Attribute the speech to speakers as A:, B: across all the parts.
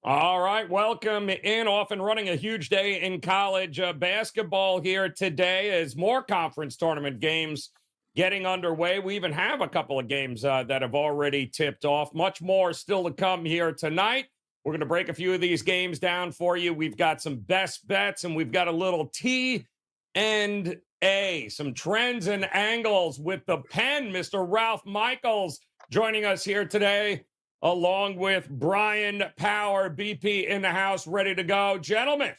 A: All right, welcome in. Off and running a huge day in college basketball here today as more conference tournament games getting underway. We even have a couple of games that have already tipped off. Much more still to come here tonight. We're going to break a few of these games down for you. We've got some best bets and we've got a little T and A, some trends and angles with the pen. Mr. Ralph Michaels joining us here today, along with Bryan Power, BP in the house, ready to go. Gentlemen,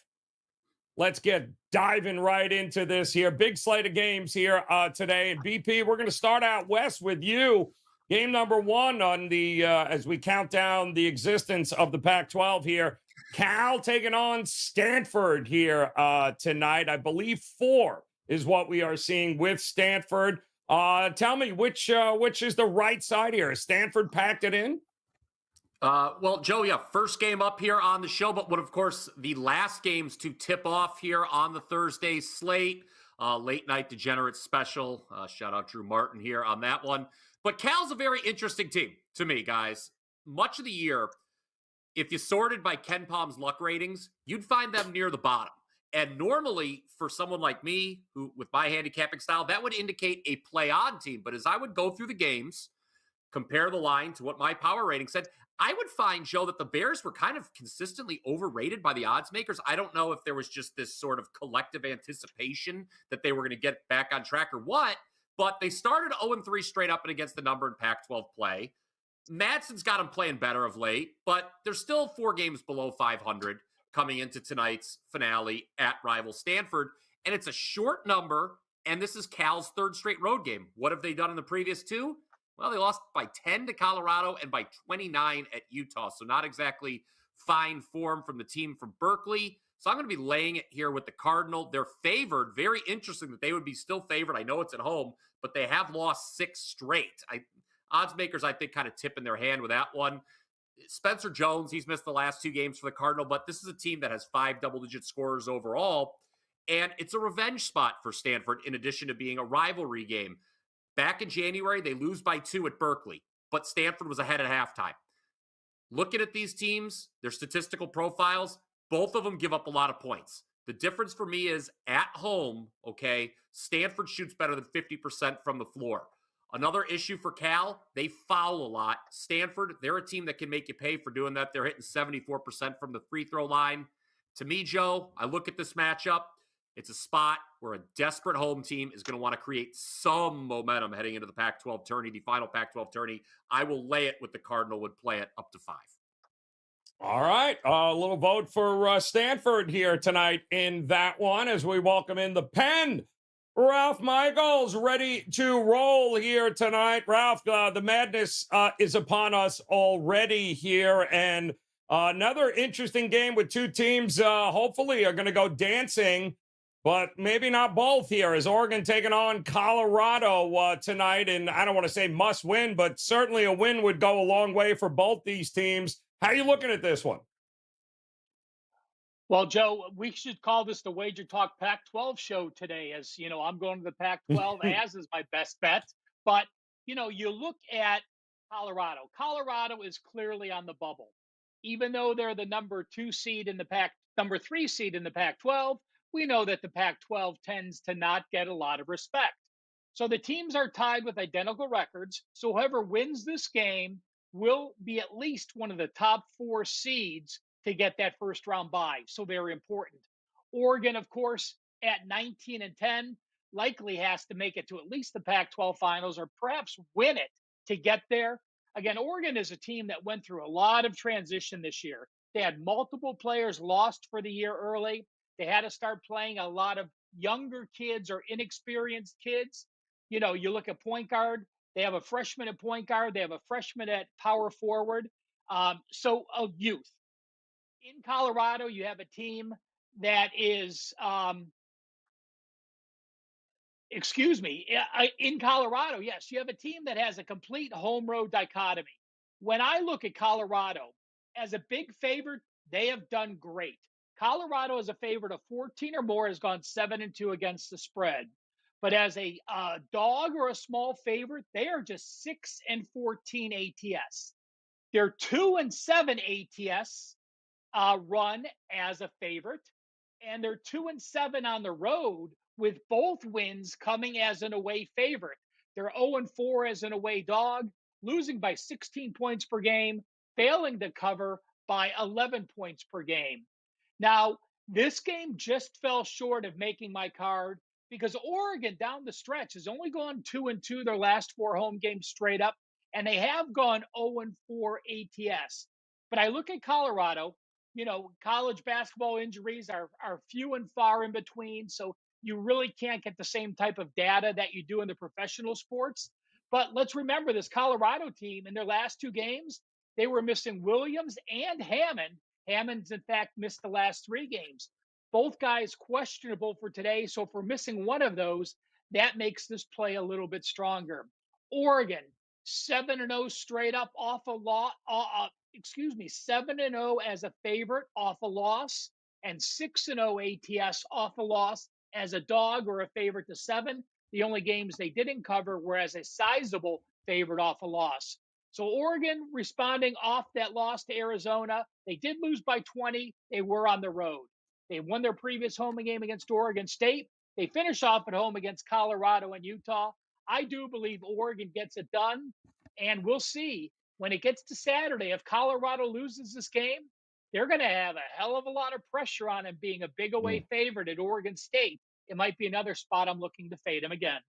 A: let's get diving right into this here. Big slate of games here today. And BP, we're going to start out west with you. Game number one on the, as we count down the existence of the Pac-12 here. Cal taking on Stanford here tonight. I believe 4 is what we are seeing with Stanford. Tell me, which is the right side here? Is Stanford packed it in?
B: Well, Joe, yeah, first game up here on the show, but of course, the last games to tip off here on the Thursday slate. Late night degenerate special. Shout out Drew Martin here on that one. But Cal's a very interesting team to me, guys. Much of the year, if you sorted by Ken Palm's luck ratings, you'd find them near the bottom. And normally, for someone like me, who with my handicapping style, that would indicate a play-on team. But as I would go through the games, compare the line to what my power rating said, I would find, Joe, that the Bears were kind of consistently overrated by the odds makers. I don't know if there was just this sort of collective anticipation that they were going to get back on track or what, but they started 0-3 straight up and against the number in Pac-12 play. Madsen's got them playing better of late, but they're still 4 games below 500 coming into tonight's finale at rival Stanford, and it's a short number, and this is Cal's 3rd straight road game. What have they done in the previous 2? Well, they lost by 10 to Colorado and by 29 at Utah. So not exactly fine form from the team from Berkeley. So I'm going to be laying it here with the Cardinal. They're favored. Very interesting that they would be still favored. I know it's at home, but they have lost 6 straight. Odds makers, I think, kind of tip in their hand with that one. Spencer Jones, he's missed the last 2 games for the Cardinal, but this is a team that has 5 double-digit scorers overall. And it's a revenge spot for Stanford in addition to being a rivalry game. Back in January, they lose by 2 at Berkeley, but Stanford was ahead at halftime. Looking at these teams, their statistical profiles, both of them give up a lot of points. The difference for me is at home, okay, Stanford shoots better than 50% from the floor. Another issue for Cal, they foul a lot. Stanford, they're a team that can make you pay for doing that. They're hitting 74% from the free throw line. To me, Joe, I look at this matchup. It's a spot where a desperate home team is going to want to create some momentum heading into the Pac-12 tourney, the final Pac-12 tourney. I will lay it with the Cardinal, would play it up to 5.
A: All right. A little vote for Stanford here tonight in that one as we welcome in the pen. Ralph Michaels ready to roll here tonight. Ralph, the madness is upon us already here. And another interesting game with 2 teams hopefully are going to go dancing, but maybe not both here, as Oregon taking on Colorado tonight. And I don't want to say must win, but certainly a win would go a long way for both these teams. How are you looking at this one?
C: Well, Joe, we should call this the WagerTalk Pac-12 show today. As you know, I'm going to the Pac-12, as is my best bet. But you look at Colorado. Colorado is clearly on the bubble, even though they're the number 3 seed in the Pac-12. We know that the Pac-12 tends to not get a lot of respect. So the teams are tied with identical records. So whoever wins this game will be at least one of the top 4 seeds to get that first round bye. So very important. Oregon, of course, at 19-10, likely has to make it to at least the Pac-12 finals or perhaps win it to get there. Again, Oregon is a team that went through a lot of transition this year. They had multiple players lost for the year early. They had to start playing a lot of younger kids or inexperienced kids. You look at point guard. They have a freshman at point guard. They have a freshman at power forward. So of youth. In Colorado, you have a team that is, in Colorado, yes, you have a team that has a complete home road dichotomy. When I look at Colorado as a big favorite, they have done great. Colorado as a favorite of 14 or more has gone 7-2 against the spread. But as a dog or a small favorite, they are just 6-14 ATS. They're 2-7 ATS run as a favorite, and they're 2-7 on the road with both wins coming as an away favorite. They're 0-4 as an away dog, losing by 16 points per game, failing to cover by 11 points per game. Now, this game just fell short of making my card because Oregon down the stretch has only gone 2-2 their last 4 home games straight up, and they have gone 0-4 ATS. But I look at Colorado, college basketball injuries are few and far in between. So you really can't get the same type of data that you do in the professional sports. But let's remember this Colorado team in their last 2 games, they were missing Williams and Hammond. Hammond's, in fact, missed the last 3 games. Both guys questionable for today. So if we're missing one of those, that makes this play a little bit stronger. Oregon, 7-0 straight up off a lot. 7-0 as a favorite off a loss, and 6-0 ATS off a loss as a dog or a favorite to 7. The only games they didn't cover were as a sizable favorite off a loss. So Oregon responding off that loss to Arizona. They did lose by 20. They were on the road. They won their previous home game against Oregon State. They finish off at home against Colorado and Utah. I do believe Oregon gets it done, and we'll see when it gets to Saturday. If Colorado loses this game, they're going to have a hell of a lot of pressure on him being a big away favorite at Oregon State. It might be another spot I'm looking to fade him again.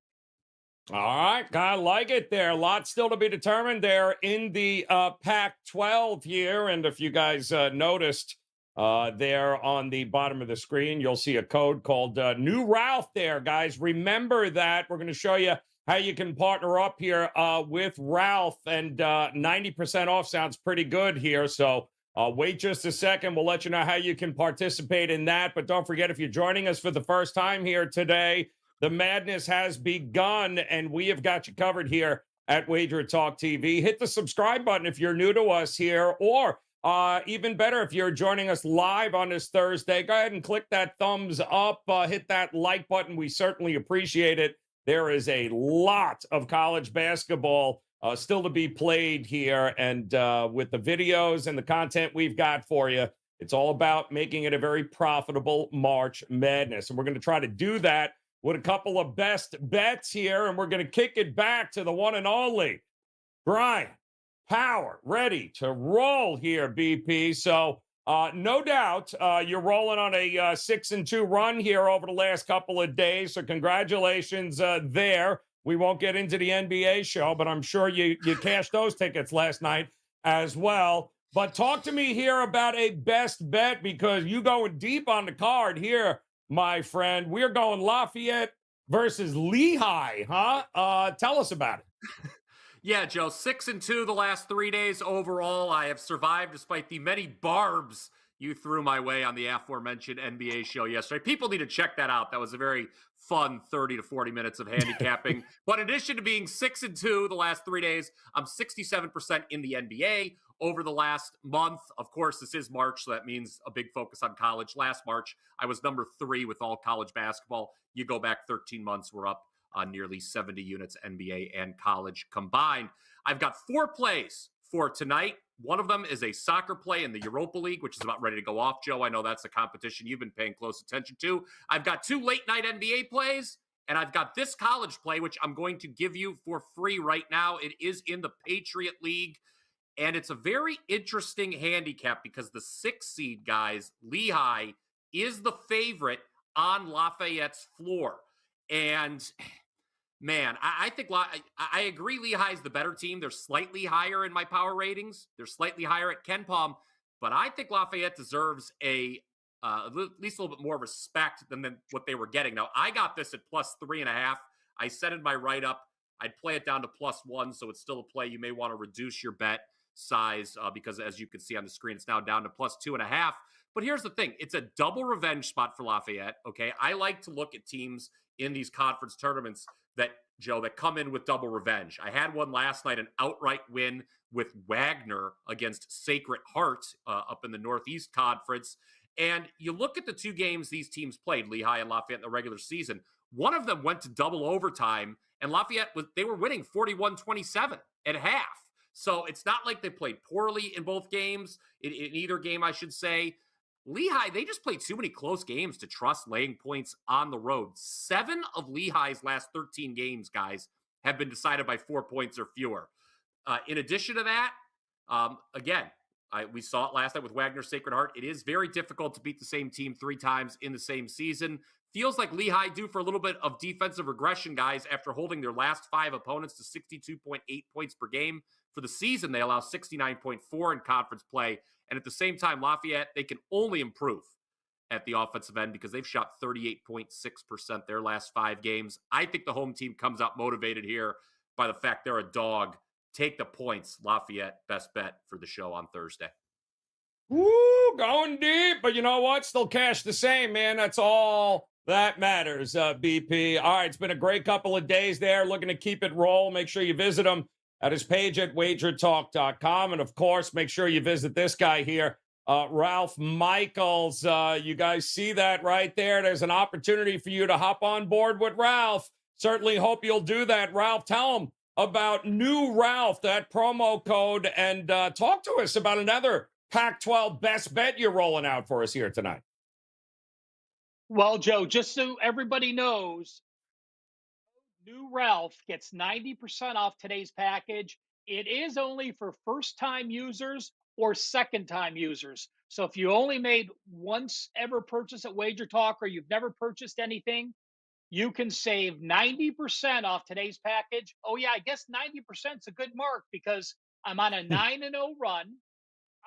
A: All right, I like it there. A lot still to be determined there in the Pac-12 here. And if you guys noticed there on the bottom of the screen, you'll see a code called New Ralph there, guys. Remember that. We're going to show you how you can partner up here with Ralph. And 90% off sounds pretty good here. So wait just a second. We'll let you know how you can participate in that. But don't forget, if you're joining us for the first time here today, the madness has begun, and we have got you covered here at WagerTalk TV. Hit the subscribe button if you're new to us here, or even better, if you're joining us live on this Thursday, go ahead and click that thumbs up, hit that like button. We certainly appreciate it. There is a lot of college basketball still to be played here, and with the videos and the content we've got for you, it's all about making it a very profitable March Madness, and we're going to try to do that with a couple of best bets here, and we're going to kick it back to the one and only Bryan Power, ready to roll here, BP. So no doubt you're rolling on a 6-2 run here over the last couple of days, so congratulations there. We won't get into the NBA show, but I'm sure you cashed those tickets last night as well. But talk to me here about a best bet, because you going deep on the card here, my friend. We're going Lafayette versus Lehigh, huh? Tell us about it.
B: Yeah, Joe, 6-2 the last 3 days overall. I have survived despite the many barbs you threw my way on the aforementioned NBA show yesterday. People need to check that out. That was a very fun 30 to 40 minutes of handicapping. But in addition to being 6-2 the last 3 days, I'm 67% in the NBA over the last month. Of course, this is March, so that means a big focus on college. Last March, I was number 3 with all college basketball. You go back 13 months, we're up on nearly 70 units, NBA and college combined. I've got 4 plays for tonight. One of them is a soccer play in the Europa League, which is about ready to go off, Joe. I know that's a competition you've been paying close attention to. I've got 2 late-night NBA plays, and I've got this college play, which I'm going to give you for free right now. It is in the Patriot League, and it's a very interesting handicap because the 6 seed, guys, Lehigh, is the favorite on Lafayette's floor. And man, I think I agree Lehigh's the better team. They're slightly higher in my power ratings. They're slightly higher at KenPom, but I think Lafayette deserves at least a little bit more respect than what they were getting. Now, I got this at +3.5. I said in my write-up, I'd play it down to +1, so it's still a play. You may want to reduce your bet size because, as you can see on the screen, it's now down to +2.5. But here's the thing. It's a double revenge spot for Lafayette, okay? I like to look at teams in these conference tournaments that come in with double revenge. I had one last night, an outright win with Wagner against Sacred Heart up in the Northeast Conference. And you look at the 2 games these teams played, Lehigh and Lafayette, in the regular season. One of them went to double overtime, and Lafayette they were winning 41-27 at half. So it's not like they played poorly in both games, in either game, I should say. Lehigh, they just played too many close games to trust laying points on the road. 7 of Lehigh's last 13 games, guys, have been decided by 4 points or fewer. In addition to that, again, we saw it last night with Wagner Sacred Heart. It is very difficult to beat the same team 3 times in the same season. Feels like Lehigh due for a little bit of defensive regression, guys, after holding their last 5 opponents to 62.8 points per game. For the season, they allow 69.4 in conference play. And at the same time, Lafayette, they can only improve at the offensive end because they've shot 38.6% their last 5 games. I think the home team comes out motivated here by the fact they're a dog. Take the points. Lafayette, best bet for the show on Thursday.
A: Woo, going deep. But you know what? Still cash the same, man. That's all that matters, BP. All right, it's been a great couple of days there. Looking to keep it roll. Make sure you visit him at his page at WagerTalk.com. And, of course, make sure you visit this guy here, Ralph Michaels. You guys see that right there? There's an opportunity for you to hop on board with Ralph. Certainly hope you'll do that. Ralph, tell him about new Ralph, that promo code, and talk to us about another Pac-12 best bet you're rolling out for us here tonight.
C: Well, Joe, just so everybody knows, new Ralph gets 90% off today's package. It is only for first-time users or second-time users. So if you only made once ever purchase at WagerTalk or you've never purchased anything, you can save 90% off today's package. Oh, yeah, I guess 90% is a good mark because I'm on a 9-0 run.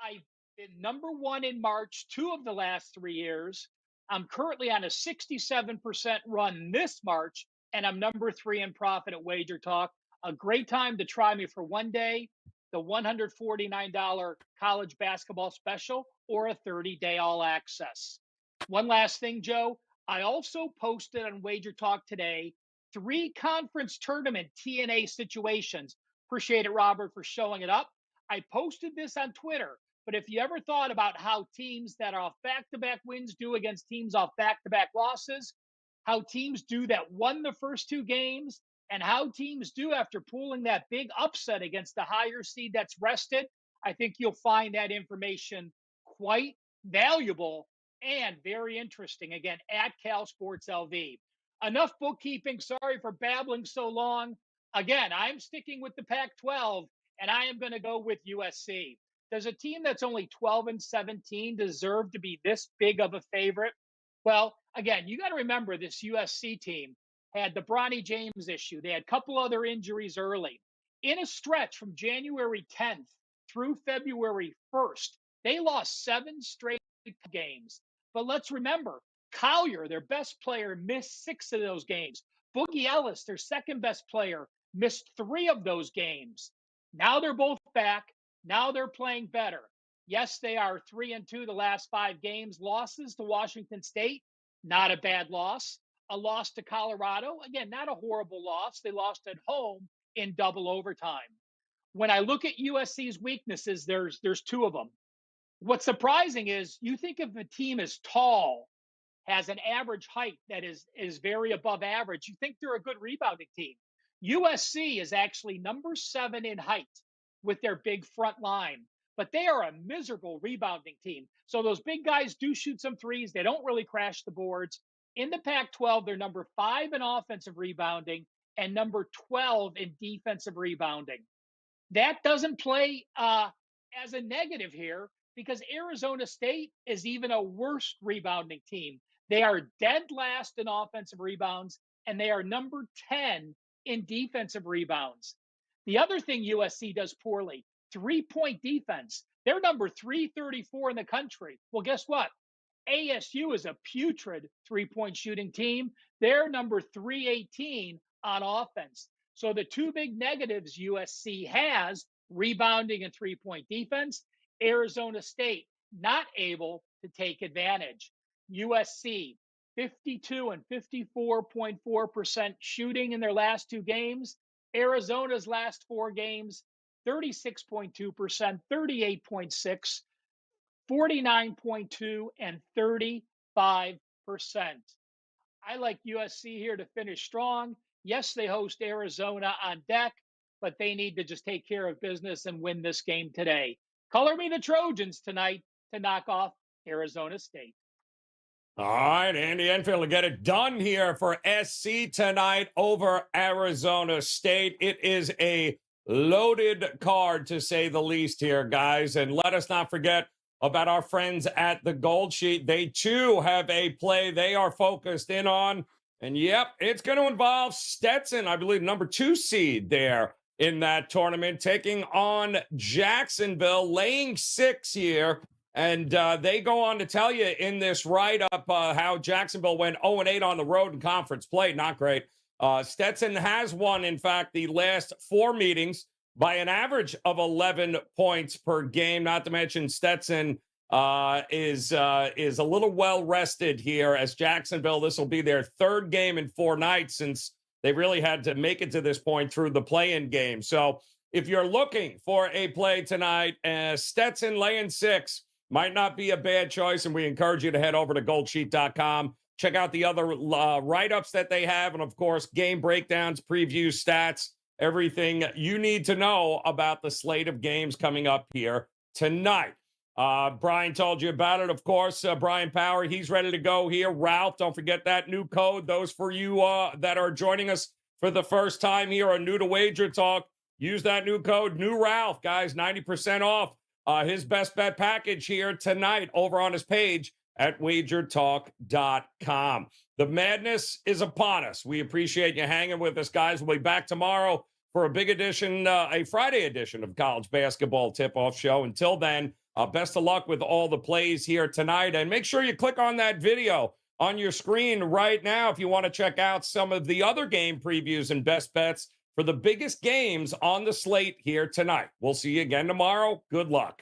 C: I've been number 1 in March 2 of the last 3 years. I'm currently on a 67% run this March, and I'm number 3 in profit at WagerTalk. A great time to try me for one day, the $149 college basketball special, or a 30-day all access. One last thing, Joe. I also posted on WagerTalk today 3 conference tournament TNA situations. Appreciate it, Robert, for showing it up. I posted this on Twitter. But if you ever thought about how teams that are off back-to-back wins do against teams off back-to-back losses, how teams do that won the first 2 games, and how teams do after pulling that big upset against the higher seed that's rested, I think you'll find that information quite valuable and very interesting. Again, at Cal Sports LV. Enough bookkeeping. Sorry for babbling so long. Again, I'm sticking with the Pac-12, and I am going to go with USC. Does a team that's only 12-17 deserve to be this big of a favorite? Well, again, you got to remember this USC team had the Bronny James issue. They had a couple other injuries early. In a stretch from January 10th through February 1st, they lost 7 straight games. But let's remember, Collier, their best player, missed 6 of those games. Boogie Ellis, their second best player, missed 3 of those games. Now they're both back. Now they're playing better. Yes, they are 3-2 the last 5 games. Losses to Washington State, not a bad loss. A loss to Colorado, again, not a horrible loss. They lost at home in double overtime. When I look at USC's weaknesses, there's 2 of them. What's surprising is you think if a team is tall, has an average height that is very above average, you think they're a good rebounding team. USC is actually number 7 in height with their big front line, but they are a miserable rebounding team. So those big guys do shoot some threes. They don't really crash the boards. In the Pac-12, they're number 5 in offensive rebounding and number 12 in defensive rebounding. That doesn't play as a negative here because Arizona State is even a worse rebounding team. They are dead last in offensive rebounds, and they are number 10 in defensive rebounds. The other thing USC does poorly, 3-point defense. They're number 334 in the country. Well, guess what? ASU is a putrid 3-point shooting team. They're number 318 on offense. So the 2 big negatives USC has, rebounding and 3-point defense, Arizona State not able to take advantage. USC, 52 and 54.4% shooting in their last 2 games. Arizona's last 4 games, 36.2%, 38.6, 49.2, and 35%. I like USC here to finish strong. Yes, they host Arizona on deck. but they need to just take care of business and win this game today. Color me the Trojans tonight to knock off Arizona State.
A: All right, Andy Enfield will get it done here for SC tonight over Arizona State. It is a loaded card, to say the least here, guys. And let us not forget about our friends at the Gold Sheet. They, too, have a play they are focused in on. And, yep, it's going to involve Stetson, I believe, number 2 seed there in that tournament, taking on Jacksonville, laying 6 here. And they go on to tell you in this write-up how Jacksonville went 0-8 on the road in conference play. Not great. Stetson has won, in fact, the last 4 meetings by an average of 11 points per game. Not to mention Stetson is a little well-rested here as Jacksonville. This will be their 3rd game in 4 nights since they really had to make it to this point through the play-in game. So if you're looking for a play tonight, Stetson laying 6 might not be a bad choice, and we encourage you to head over to goldsheet.com. Check out the other write-ups that they have, and, of course, game breakdowns, previews, stats, everything you need to know about the slate of games coming up here tonight. Brian told you about it, of course. Brian Power, he's ready to go here. Ralph, don't forget that new code. Those for you that are joining us for the first time here or new to Wager Talk, use that new code, New Ralph, guys, 90% off. His best bet package here tonight over on his page at wagertalk.com. The madness is upon us. We appreciate you hanging with us, guys. We'll be back tomorrow for a big edition, a Friday edition of College Basketball Tip-Off Show. Until then, best of luck with all the plays here tonight. And make sure you click on that video on your screen right now if you want to check out some of the other game previews and best bets for the biggest games on the slate here tonight. We'll see you again tomorrow. Good luck.